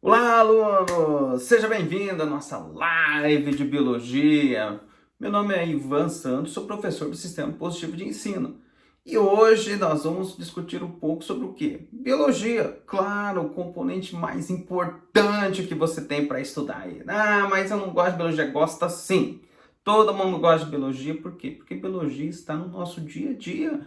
Olá, aluno! Seja bem-vindo à nossa live de biologia. Meu nome é Ivan Santos, sou professor do Sistema Positivo de Ensino. E hoje nós vamos discutir um pouco sobre o quê? Biologia, claro, o componente mais importante que você tem para estudar aí. Ah, mas eu não gosto de biologia. Gosta sim. Todo mundo gosta de biologia, por quê? Porque biologia está no nosso dia a dia.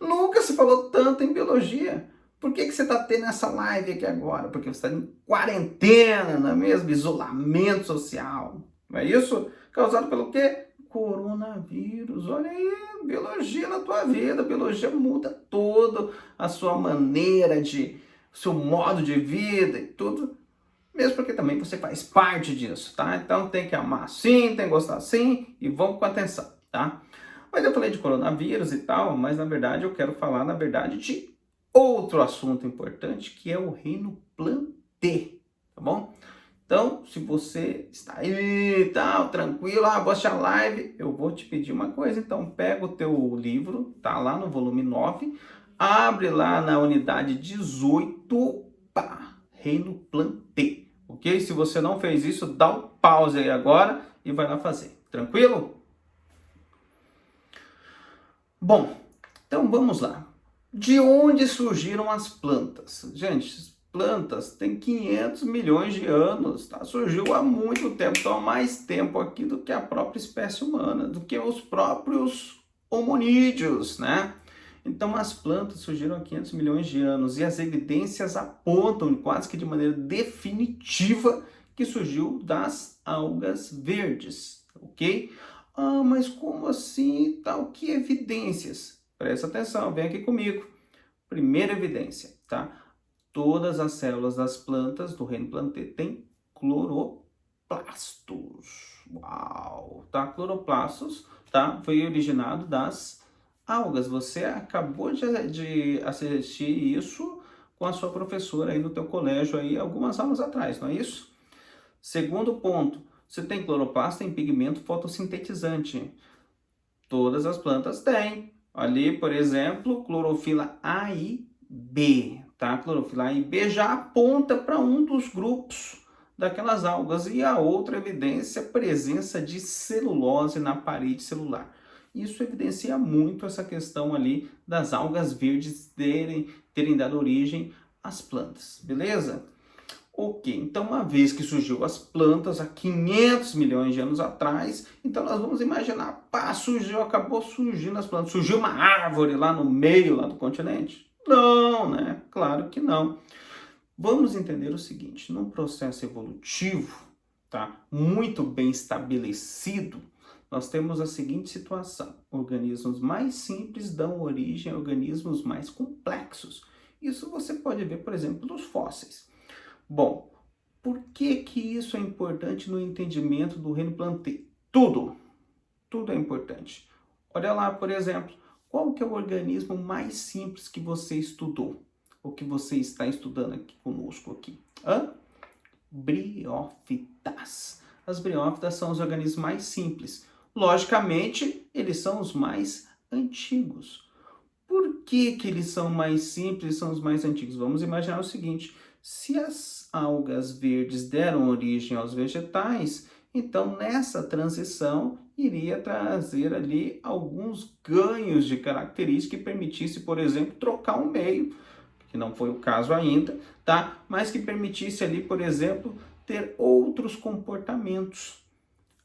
Nunca se falou tanto em biologia. Por que você está tendo essa live aqui agora? Porque você está em quarentena, não é mesmo? Isolamento social. Não é isso? Causado pelo quê? Coronavírus. Olha aí, biologia na tua vida. Biologia muda toda a sua maneira de, seu modo de vida e tudo. Mesmo porque também você faz parte disso, tá? Então tem que amar sim, tem que gostar sim e vamos com atenção, tá? Mas eu falei de coronavírus e tal, mas na verdade eu quero falar, na verdade, de outro assunto importante, que é o reino Planté, tá bom? Então, se você está aí, tal, tranquilo, vou assistir a live, eu vou te pedir uma coisa, então pega o teu livro, tá lá no volume 9, abre lá na unidade 18, pá, reino Planté, ok? Se você não fez isso, dá um pause aí agora e vai lá fazer, tranquilo? Bom, então vamos lá. De onde surgiram as plantas? Gente, as plantas têm 500 milhões de anos, tá? Surgiu há muito tempo, então há mais tempo aqui do que a própria espécie humana, do que os próprios hominídeos, né? Então as plantas surgiram há 500 milhões de anos e as evidências apontam quase que de maneira definitiva que surgiu das algas verdes, ok? Ah, mas como assim tal? Que evidências? Presta atenção, vem aqui comigo. Primeira evidência, tá? Todas as células das plantas do reino Planté têm cloroplastos. Uau! Tá? Cloroplastos, tá? Foi originado das algas. Você acabou de assistir isso com a sua professora aí no teu colégio aí algumas aulas atrás, não é isso? Segundo ponto, você tem cloroplasto, tem pigmento fotossintetizante. Todas as plantas têm. Ali, por exemplo, clorofila A e B, tá? Clorofila A e B já aponta para um dos grupos daquelas algas e a outra evidência a presença de celulose na parede celular. Isso evidencia muito essa questão ali das algas verdes terem dado origem às plantas, beleza? Ok, então uma vez que surgiu as plantas há 500 milhões de anos atrás, então nós vamos imaginar, pá, surgiu, acabou surgindo as plantas, surgiu uma árvore lá no meio lá do continente? Não, né? Claro que não. Vamos entender o seguinte, num processo evolutivo, tá, muito bem estabelecido, nós temos a seguinte situação, organismos mais simples dão origem a organismos mais complexos. Isso você pode ver, por exemplo, nos fósseis. Bom, por que que isso é importante no entendimento do reino Planté? Tudo é importante. Olha lá, por exemplo, qual que é o organismo mais simples que você estudou? Ou que você está estudando aqui conosco aqui? Briófitas. As briófitas são os organismos mais simples. Logicamente, eles são os mais antigos. Por que que eles são mais simples e são os mais antigos? Vamos imaginar o seguinte, se as algas verdes deram origem aos vegetais, então nessa transição iria trazer ali alguns ganhos de característica que permitisse, por exemplo, trocar um meio, que não foi o caso ainda, tá? Mas que permitisse ali, por exemplo, ter outros comportamentos.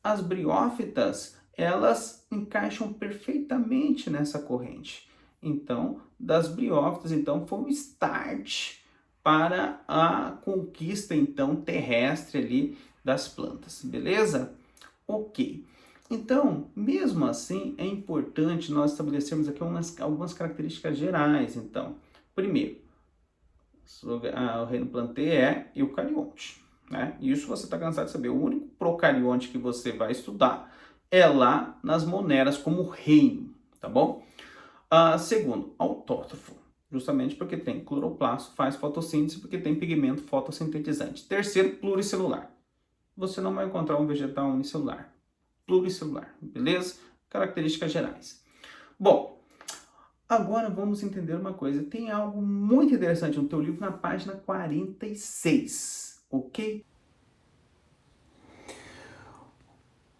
As briófitas, elas encaixam perfeitamente nessa corrente. Então, das briófitas, então, foi um start para a conquista, então, terrestre ali das plantas, beleza? Ok. Então, mesmo assim, é importante nós estabelecermos aqui algumas características gerais. Então, primeiro, o reino Planté é eucarionte, né? Isso você está cansado de saber. O único procarionte que você vai estudar é lá nas moneras como reino, tá bom? Segundo, autótrofo, justamente porque tem cloroplasto, faz fotossíntese, porque tem pigmento fotossintetizante. Terceiro, pluricelular. Você não vai encontrar um vegetal unicelular. Pluricelular, beleza? Características gerais. Bom, agora vamos entender uma coisa. Tem algo muito interessante no teu livro na página 46. ok?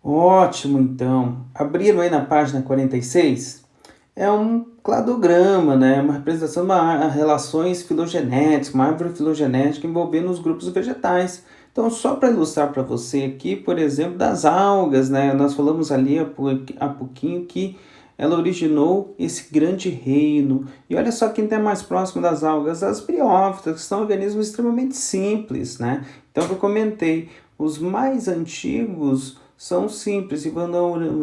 Ótimo, então. Abriram aí na página 46? É um cladograma, né? Uma representação de relações filogenéticas, uma árvore filogenética envolvendo os grupos vegetais. Então, só para ilustrar para você aqui, por exemplo, das algas, né? Nós falamos ali há pouquinho que ela originou esse grande reino. E olha só quem está mais próximo das algas, as briófitas, que são organismos extremamente simples, né? Então, eu comentei, os mais antigos são simples e vão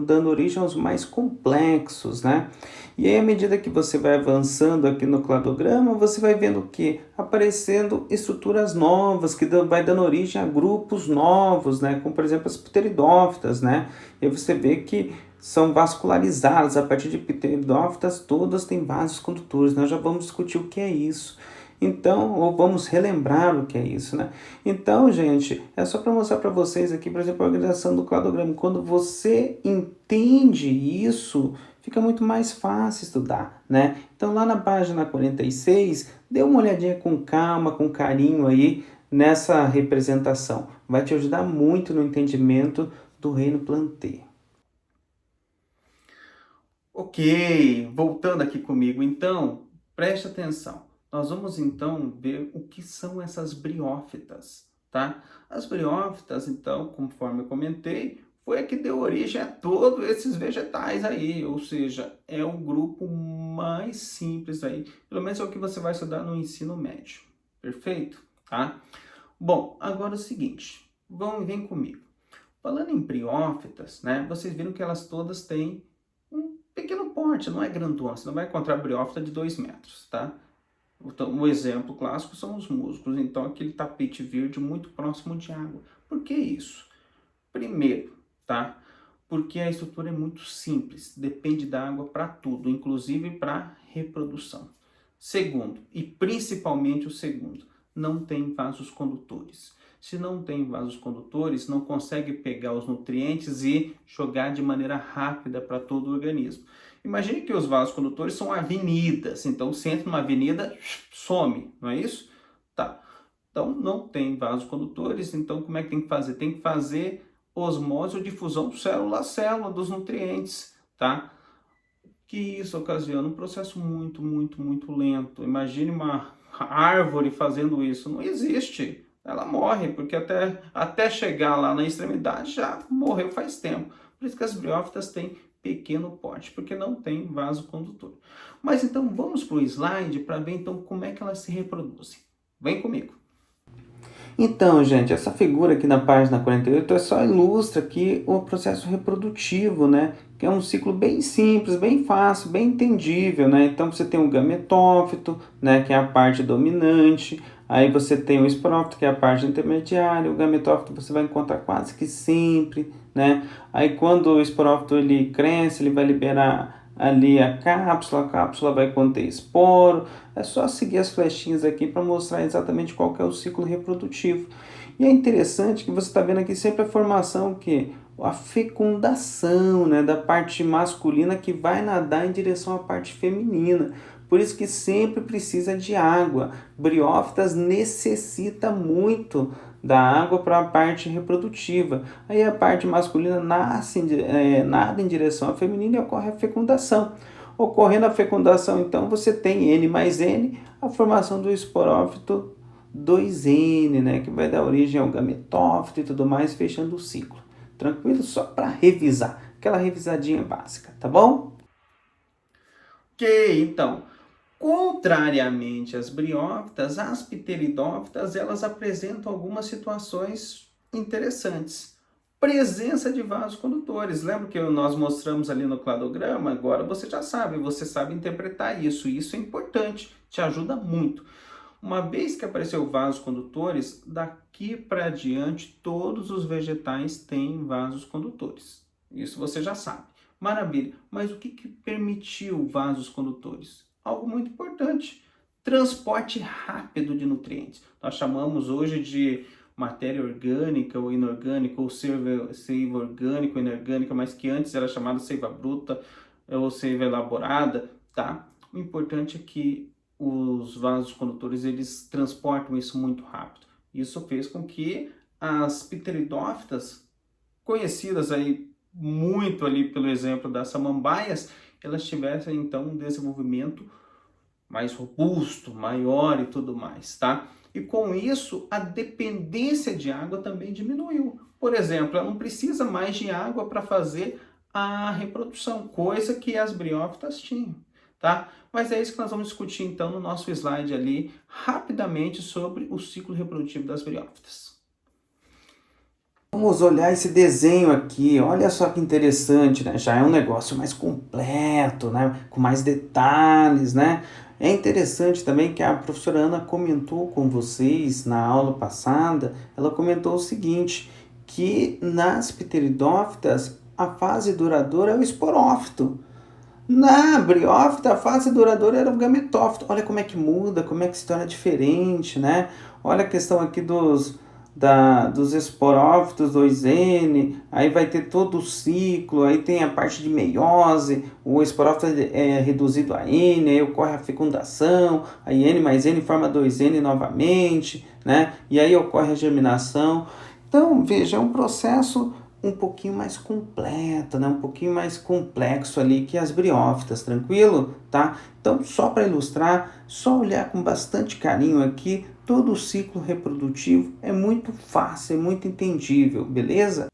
dando origem aos mais complexos, né? E aí, à medida que você vai avançando aqui no cladograma, você vai vendo que aparecendo estruturas novas, que vai dando origem a grupos novos, né? Como, por exemplo, as pteridófitas, né? E aí você vê que são vascularizadas. A partir de pteridófitas, todas têm vasos condutores. Nós já vamos discutir o que é isso. Então, ou vamos relembrar o que é isso, né? Então, gente, é só para mostrar para vocês aqui, por exemplo, a organização do cladograma. Quando você entende isso, fica muito mais fácil estudar, né? Então, lá na página 46, dê uma olhadinha com calma, com carinho aí nessa representação. Vai te ajudar muito no entendimento do reino Plantae. Ok, voltando aqui comigo, então, preste atenção. Nós vamos então ver o que são essas briófitas, tá? As briófitas, então, conforme eu comentei, foi a que deu origem a todos esses vegetais aí, ou seja, é o grupo mais simples aí, pelo menos é o que você vai estudar no ensino médio, perfeito? Tá? Bom, agora é o seguinte, vem comigo. Falando em briófitas, né, vocês viram que elas todas têm um pequeno porte, não é grandona, você não vai encontrar briófita de 2 metros, tá? Então, um exemplo clássico são os musgos, então aquele tapete verde muito próximo de água. Por que isso? Primeiro, tá? Porque a estrutura é muito simples, depende da água para tudo, inclusive para reprodução. Segundo, e principalmente o segundo, não tem vasos condutores. Se não tem vasos condutores, não consegue pegar os nutrientes e jogar de maneira rápida para todo o organismo. Imagine que os vasos condutores são avenidas, então você entra numa avenida, some, não é isso? Tá. Então não tem vasos condutores, então como é que tem que fazer? Tem que fazer osmose ou difusão célula a célula dos nutrientes, tá? Que isso ocasiona um processo muito lento. Imagine uma árvore fazendo isso. Não existe. Ela morre, porque até chegar lá na extremidade já morreu faz tempo. Por isso que as briófitas têm pequeno porte, porque não tem vaso condutor. Mas então vamos para o slide para ver então como é que elas se reproduzem. Vem comigo. Então, gente, essa figura aqui na página 48 é só ilustra aqui o processo reprodutivo, né? Que é um ciclo bem simples, bem fácil, bem entendível, né? Então você tem o gametófito, né? Que é a parte dominante. Aí você tem o esporófito, que é a parte intermediária. O gametófito você vai encontrar quase que sempre, né? Aí quando o esporófito ele cresce, ele vai liberar ali a cápsula vai conter esporo. É só seguir as flechinhas aqui para mostrar exatamente qual que é o ciclo reprodutivo. E é interessante que você está vendo aqui sempre a formação que a fecundação, né, da parte masculina que vai nadar em direção à parte feminina. Por isso que sempre precisa de água. Briófitas necessita muito da água para a parte reprodutiva. Aí a parte masculina nada em direção à feminina e ocorre a fecundação. Ocorrendo a fecundação, então, você tem N mais N, a formação do esporófito 2N, né, que vai dar origem ao gametófito e tudo mais, fechando o ciclo. Tranquilo? Só para revisar, aquela revisadinha básica, tá bom? Ok, então, contrariamente às briófitas, as pteridófitas elas apresentam algumas situações interessantes. Presença de vasos condutores. Lembra que nós mostramos ali no cladograma? Agora você já sabe, você sabe interpretar isso. E isso é importante, te ajuda muito. Uma vez que apareceu vasos condutores, daqui para diante todos os vegetais têm vasos condutores. Isso você já sabe. Maravilha. Mas o que permitiu vasos condutores? Algo muito importante. Transporte rápido de nutrientes. Nós chamamos hoje de matéria orgânica ou inorgânica, ou seiva orgânica ou inorgânica, mas que antes era chamada seiva bruta ou seiva elaborada, tá? O importante é que os vasos condutores eles transportam isso muito rápido. Isso fez com que as pteridófitas, conhecidas aí muito ali pelo exemplo das samambaias, elas tivessem então um desenvolvimento mais robusto, maior e tudo mais, tá? E com isso, a dependência de água também diminuiu. Por exemplo, ela não precisa mais de água para fazer a reprodução, coisa que as briófitas tinham, tá? Mas é isso que nós vamos discutir então no nosso slide ali, rapidamente, sobre o ciclo reprodutivo das briófitas. Vamos olhar esse desenho aqui, olha só que interessante, né? Já é um negócio mais completo, né? Com mais detalhes, né? É interessante também que a professora Ana comentou com vocês na aula passada, ela comentou o seguinte, que nas pteridófitas a fase duradoura é o esporófito. Na briófita, a fase duradoura era o gametófito. Olha como é que muda, como é que se torna diferente, né? Olha a questão aqui dos esporófitos 2N, aí vai ter todo o ciclo, aí tem a parte de meiose, o esporófito é reduzido a N, aí ocorre a fecundação, aí N mais N forma 2N novamente, né? E aí ocorre a germinação. Então, veja, é um processo um pouquinho mais completo, né? Um pouquinho mais complexo ali que as briófitas, tranquilo? Tá? Então, só para ilustrar, só olhar com bastante carinho aqui, todo o ciclo reprodutivo é muito fácil, é muito entendível, beleza?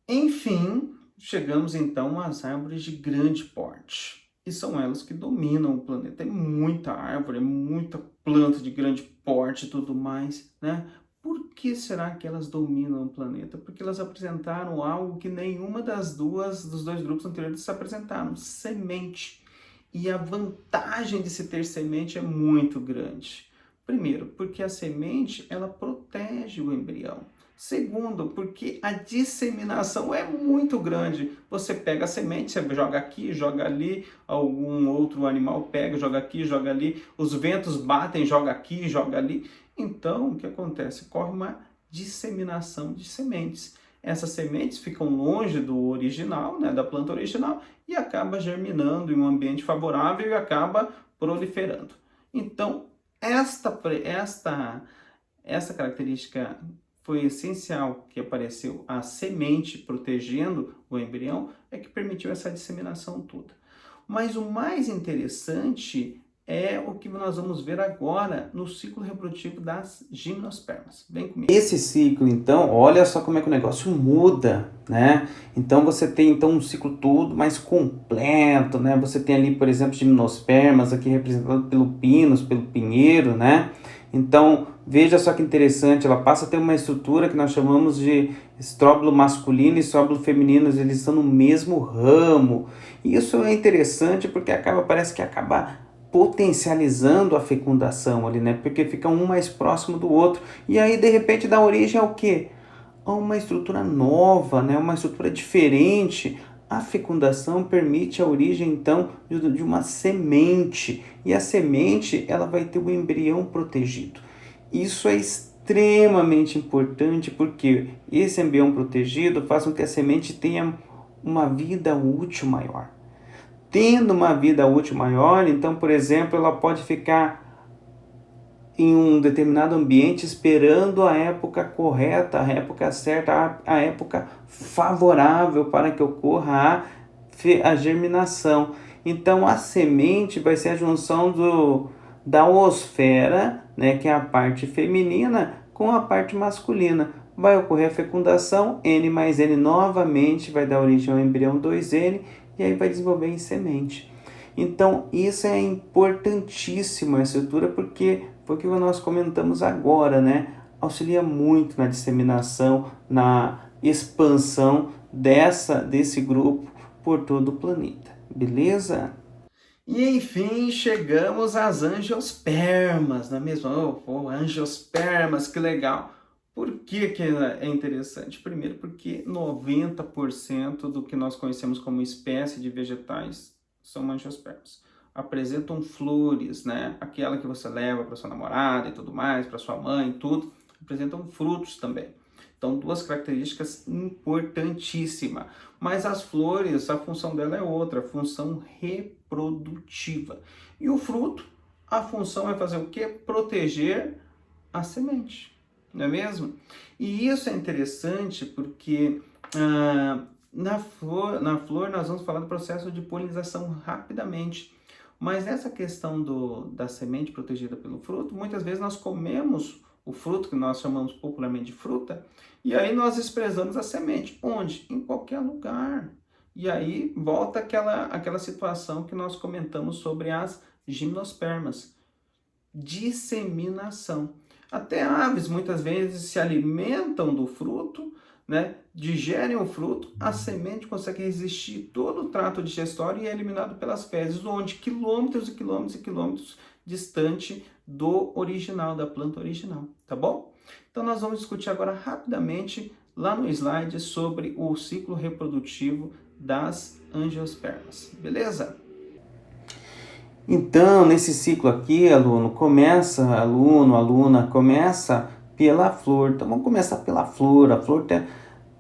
Enfim, chegamos então às árvores de grande porte. E são elas que dominam o planeta. É muita árvore, é muita planta de grande porte e tudo mais, né? Por que será que elas dominam o planeta? Porque elas apresentaram algo que nenhuma dos dois grupos anteriores se apresentaram: semente. E a vantagem de se ter semente é muito grande. Primeiro, porque a semente ela protege o embrião. Segundo, porque a disseminação é muito grande. Você pega a semente, você joga aqui, joga ali, algum outro animal pega, joga aqui, joga ali, os ventos batem, joga aqui, joga ali. Então, o que acontece? Corre uma disseminação de sementes. Essas sementes ficam longe do original, né, da planta original, e acaba germinando em um ambiente favorável e acaba proliferando. Então, esta característica foi essencial que apareceu a semente protegendo o embrião, é que permitiu essa disseminação toda. Mas o mais interessante é o que nós vamos ver agora no ciclo reprodutivo das gimnospermas. Vem comigo. Esse ciclo, então, olha só como é que o negócio muda, né? Então você tem então um ciclo todo mais completo, né? Você tem ali, por exemplo, gimnospermas aqui representado pelo pinus, pelo pinheiro, né? Então, veja só que interessante, ela passa a ter uma estrutura que nós chamamos de estróbilo masculino e estróbilo feminino, eles estão no mesmo ramo. E isso é interessante porque parece que acaba potencializando a fecundação ali, né? Porque fica um mais próximo do outro. E aí, de repente, dá origem ao quê? A uma estrutura nova, né? Uma estrutura diferente. A fecundação permite a origem, então, de uma semente. E a semente, ela vai ter o embrião protegido. Isso é extremamente importante porque esse embrião protegido faz com que a semente tenha uma vida útil maior. Tendo uma vida útil maior, então, por exemplo, ela pode ficar em um determinado ambiente esperando a época correta, a época certa, a época favorável para que ocorra a germinação. Então, a semente vai ser a junção da oosfera, né, que é a parte feminina, com a parte masculina. Vai ocorrer a fecundação, N mais N novamente vai dar origem ao embrião 2N, e aí vai desenvolver em semente. Então, isso é importantíssimo, a estrutura, porque foi o que nós comentamos agora, né? Auxilia muito na disseminação, na expansão desse grupo por todo o planeta. Beleza? E enfim, chegamos às angiospermas, não é mesmo? Angiospermas, que legal! Por que é interessante? Primeiro, porque 90% do que nós conhecemos como espécie de vegetais são angiospermas. Apresentam flores, né? Aquela que você leva para sua namorada e tudo mais, para sua mãe e tudo. Apresentam frutos também. Então, duas características importantíssimas. Mas as flores, a função dela é outra, a função reprodutiva. E o fruto, a função é fazer o quê? Proteger a semente. não é mesmo? E isso é interessante porque na flor nós vamos falar do processo de polinização rapidamente. Mas nessa questão da semente protegida pelo fruto, muitas vezes nós comemos o fruto, que nós chamamos popularmente de fruta, e aí nós desprezamos a semente. Onde? Em qualquer lugar. E aí volta aquela situação que nós comentamos sobre as gimnospermas. Disseminação. Até aves muitas vezes se alimentam do fruto, né? Digerem o fruto, a semente consegue resistir todo o trato digestório e é eliminado pelas fezes, onde quilômetros e quilômetros e quilômetros distante do original, da planta original, tá bom? Então nós vamos discutir agora rapidamente lá no slide sobre o ciclo reprodutivo das angiospermas, beleza? Então, nesse ciclo aqui, aluna, começa pela flor. Então, vamos começar pela flor. A flor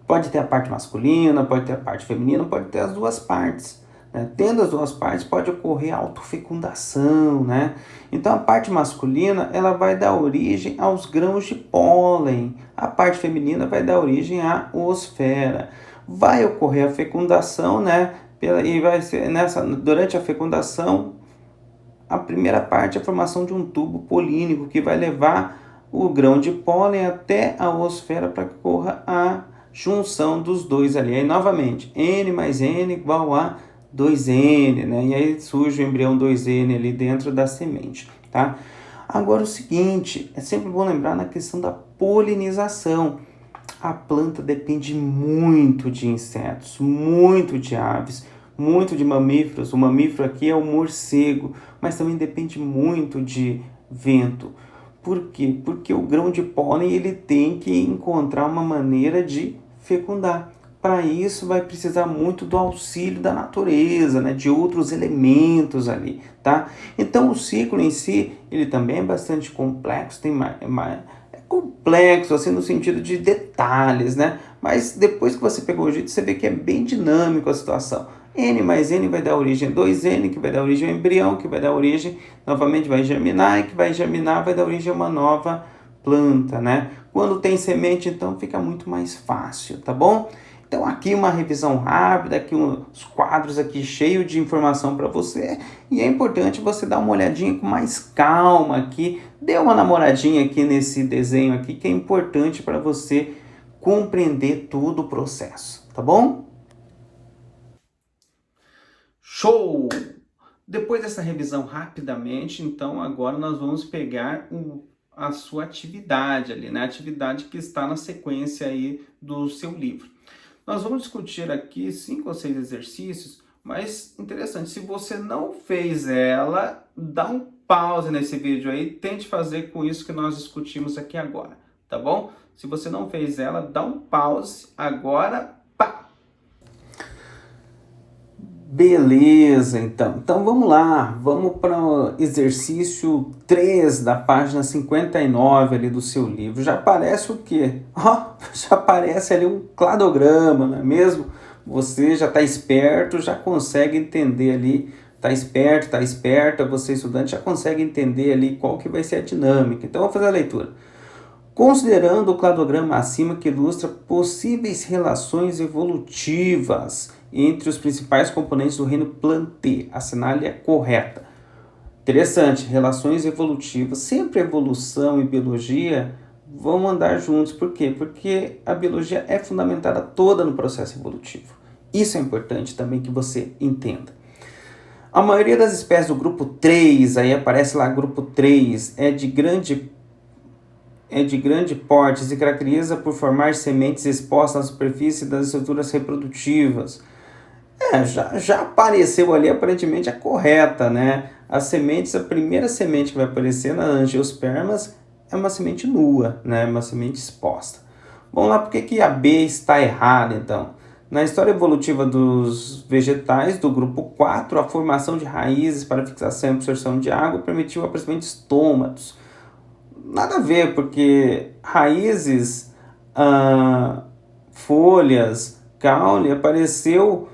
pode ter a parte masculina, pode ter a parte feminina, pode ter as duas partes, né? Tendo as duas partes, pode ocorrer autofecundação, né? Então, a parte masculina, ela vai dar origem aos grãos de pólen. A parte feminina vai dar origem à oosfera. Vai ocorrer a fecundação, né? E vai ser durante a fecundação, a primeira parte é a formação de um tubo polínico que vai levar o grão de pólen até a oosfera para que ocorra a junção dos dois ali. Aí, novamente, N mais N igual a 2N, né? E aí surge o embrião 2N ali dentro da semente, tá? Agora, o seguinte, é sempre bom lembrar na questão da polinização. A planta depende muito de insetos, muito de aves, muito de mamíferos. O mamífero aqui é o morcego, mas também depende muito de vento. Por quê? Porque o grão de pólen ele tem que encontrar uma maneira de fecundar. Para isso vai precisar muito do auxílio da natureza, né? De outros elementos ali, tá? Então o ciclo em si, ele também é bastante complexo, é complexo assim no sentido de detalhes, né? Mas depois que você pegou o jeito, você vê que é bem dinâmico a situação. N mais N vai dar origem a 2N, que vai dar origem ao embrião, que vai dar origem, novamente vai germinar, e que vai germinar vai dar origem a uma nova planta, né? Quando tem semente, então, fica muito mais fácil, tá bom? Então, aqui uma revisão rápida, aqui uns quadros aqui cheios de informação para você, e é importante você dar uma olhadinha com mais calma aqui, dê uma namoradinha aqui nesse desenho aqui, que é importante para você compreender todo o processo, tá bom? Show! Depois dessa revisão rapidamente, então agora nós vamos pegar a sua atividade ali, né? A atividade que está na sequência aí do seu livro. Nós vamos discutir aqui 5 ou 6 exercícios, mas interessante, se você não fez ela, dá um pause nesse vídeo aí, tente fazer com isso que nós discutimos aqui agora, tá bom? Se você não fez ela, dá um pause agora, pá! Beleza, então. Então vamos lá, vamos para o exercício 3 da página 59 ali do seu livro. Já aparece o quê? Já aparece ali um cladograma, não é mesmo? Você já está esperto, já consegue entender ali, está esperto, está esperta, você estudante já consegue entender ali qual que vai ser a dinâmica. Então vamos fazer a leitura. Considerando o cladograma acima que ilustra possíveis relações evolutivas entre os principais componentes do reino Plantae, assinale a correta. Interessante, relações evolutivas, sempre evolução e biologia vão andar juntos. Por quê? Porque a biologia é fundamentada toda no processo evolutivo. Isso é importante também que você entenda. A maioria das espécies do grupo 3, aí aparece lá grupo 3, é de grande porte e se caracteriza por formar sementes expostas na superfície das estruturas reprodutivas. Já apareceu ali aparentemente a correta, né? As sementes, a primeira semente que vai aparecer nas angiospermas é uma semente nua, né? Uma semente exposta. Vamos lá, por que a B está errada então? Na história evolutiva dos vegetais do grupo 4, a formação de raízes para fixação e absorção de água permitiu o aparecimento de estômatos. Nada a ver, porque raízes, folhas, caule apareceu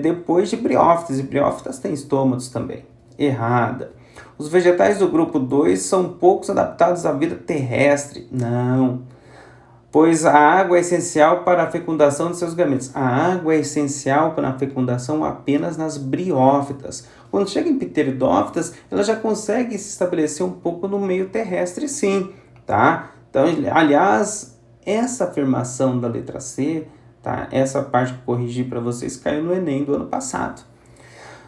depois de briófitas, e briófitas têm estômatos também. Errada. Os vegetais do grupo 2 são poucos adaptados à vida terrestre. Não. pois a água é essencial para a fecundação de seus gametos. A água é essencial para a fecundação apenas nas briófitas. Quando chega em pteridófitas, ela já consegue se estabelecer um pouco no meio terrestre, sim, tá? Então, aliás, essa afirmação da letra C, tá? Essa parte que eu corrigi para vocês caiu no Enem do ano passado.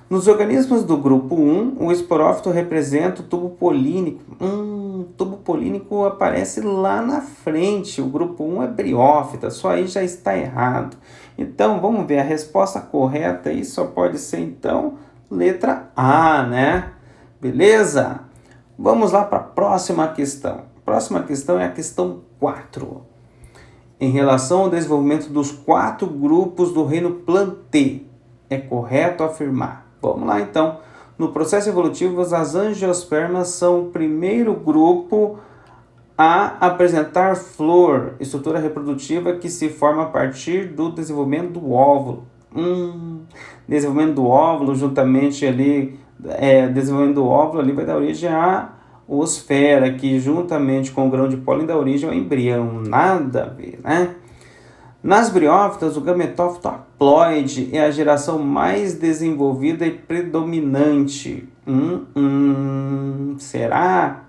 Nos organismos do grupo 1, o esporófito representa o tubo polínico. O tubo polínico aparece lá na frente. O grupo 1 é briófita, só aí já está errado. Então, vamos ver, a resposta correta aí só pode ser, então, letra A, né? Beleza? Vamos lá para a próxima questão. A próxima questão é a questão 4. Em relação ao desenvolvimento dos 4 grupos do reino Plantae, é correto afirmar. Vamos lá, então. No processo evolutivo, as angiospermas são o primeiro grupo a apresentar flor, estrutura reprodutiva que se forma a partir do desenvolvimento do óvulo. Desenvolvimento do óvulo, juntamente ali, desenvolvimento do óvulo ali vai dar origem à osfera, que juntamente com o grão de pólen dá origem ao embrião. Nada a ver, né? Nas briófitas, o gametófito haploide é a geração mais desenvolvida e predominante. Será?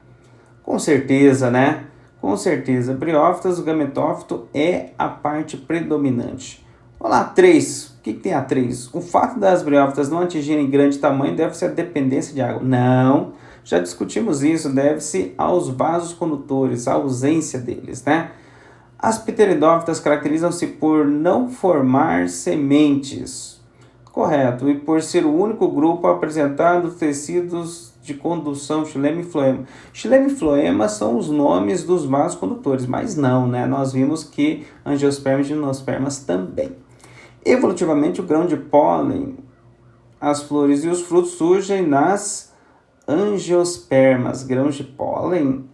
Com certeza, né? Com certeza. Briófitas, o gametófito é a parte predominante. Vamos lá, 3. O que tem a 3? O fato das briófitas não atingirem grande tamanho deve-se à dependência de água. Não, já discutimos isso, deve-se aos vasos condutores, à ausência deles, né? As pteridófitas caracterizam-se por não formar sementes, correto, e por ser o único grupo apresentando tecidos de condução, xilema e floema. Xilema e floema são os nomes dos vasos condutores, mas não, né? Nós vimos que angiospermas e gimnospermas também. Evolutivamente, o grão de pólen, as flores e os frutos surgem nas angiospermas. Grãos de pólen,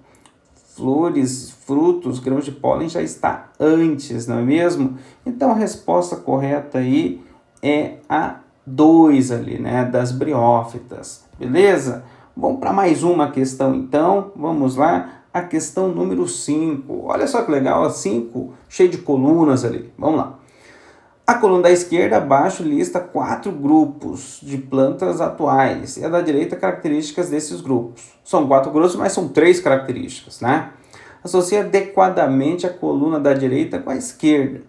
flores, frutos, grãos de pólen já está antes, não é mesmo? Então a resposta correta aí é a 2 ali, né, das briófitas, beleza? Vamos para mais uma questão então, vamos lá, a questão número 5. Olha só que legal, a 5, cheio de colunas ali, vamos lá. A coluna da esquerda abaixo lista 4 grupos de plantas atuais e a da direita características desses grupos. São 4 grupos, mas são 3 características, né? Associa adequadamente a coluna da direita com a esquerda.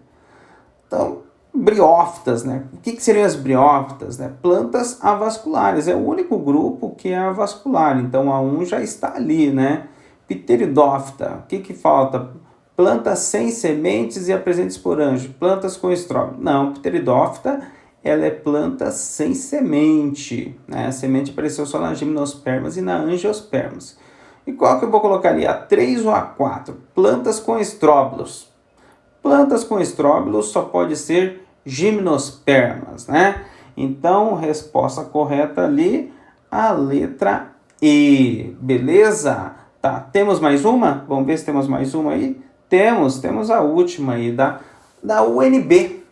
Então, briófitas, né? O que seriam as briófitas, né? Plantas avasculares, é o único grupo que é avascular, então a 1 já está ali, né? Pteridófita, o que falta? Plantas sem sementes e apresenta esporângios, plantas com estróbilo. Não, pteridófita, ela é planta sem semente, né? A semente apareceu só nas gimnospermas e na angiospermas. E qual que eu vou colocar ali? A 3 ou a 4? Plantas com estróbilos. Plantas com estróbilos só pode ser gimnospermas, né? Então, resposta correta ali, a letra E, beleza? Tá, temos mais uma? Vamos ver se temos mais uma aí? Temos a última aí, da UNB.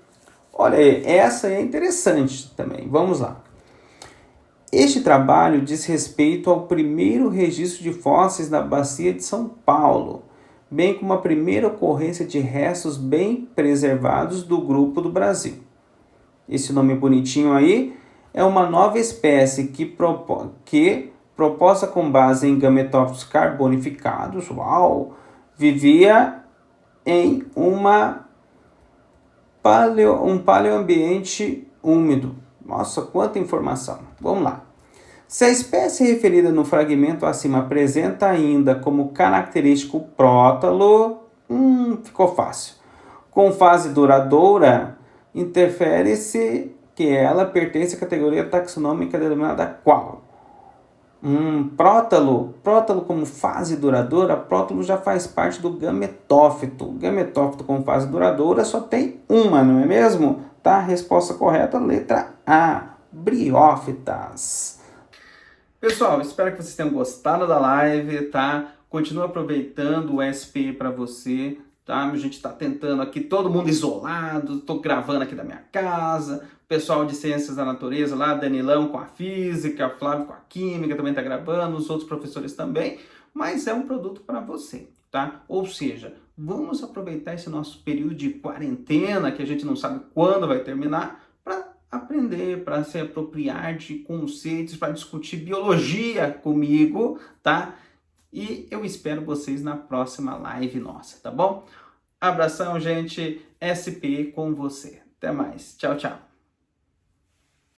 Olha aí, essa é interessante também, vamos lá. Este trabalho diz respeito ao primeiro registro de fósseis na bacia de São Paulo, bem como a primeira ocorrência de restos bem preservados do grupo do Brasil. Esse nome bonitinho aí é uma nova espécie que proposta com base em gametófitos carbonificados, vivia em um paleoambiente úmido. Nossa, quanta informação. Vamos lá. Se a espécie referida no fragmento acima apresenta ainda como característico o prótalo, ficou fácil. Com fase duradoura, interfere-se que ela pertence à categoria taxonômica denominada qual? Prótalo como fase duradoura, prótalo já faz parte do gametófito. Gametófito com fase duradoura só tem uma, não é mesmo? Tá? Resposta correta, letra A, briófitas. Pessoal, espero que vocês tenham gostado da live, tá? Continua aproveitando o SP para você, tá? A gente está tentando aqui, todo mundo isolado, estou gravando aqui da minha casa, o pessoal de Ciências da Natureza lá, Danilão com a Física, Flávio com a Química também está gravando, os outros professores também, mas é um produto para você, tá? Ou seja, Vamos aproveitar esse nosso período de quarentena, que a gente não sabe quando vai terminar, para aprender, para se apropriar de conceitos, para discutir biologia comigo, tá? E eu espero vocês na próxima live nossa, tá bom? Abração, gente. SP com você. Até mais. Tchau, tchau.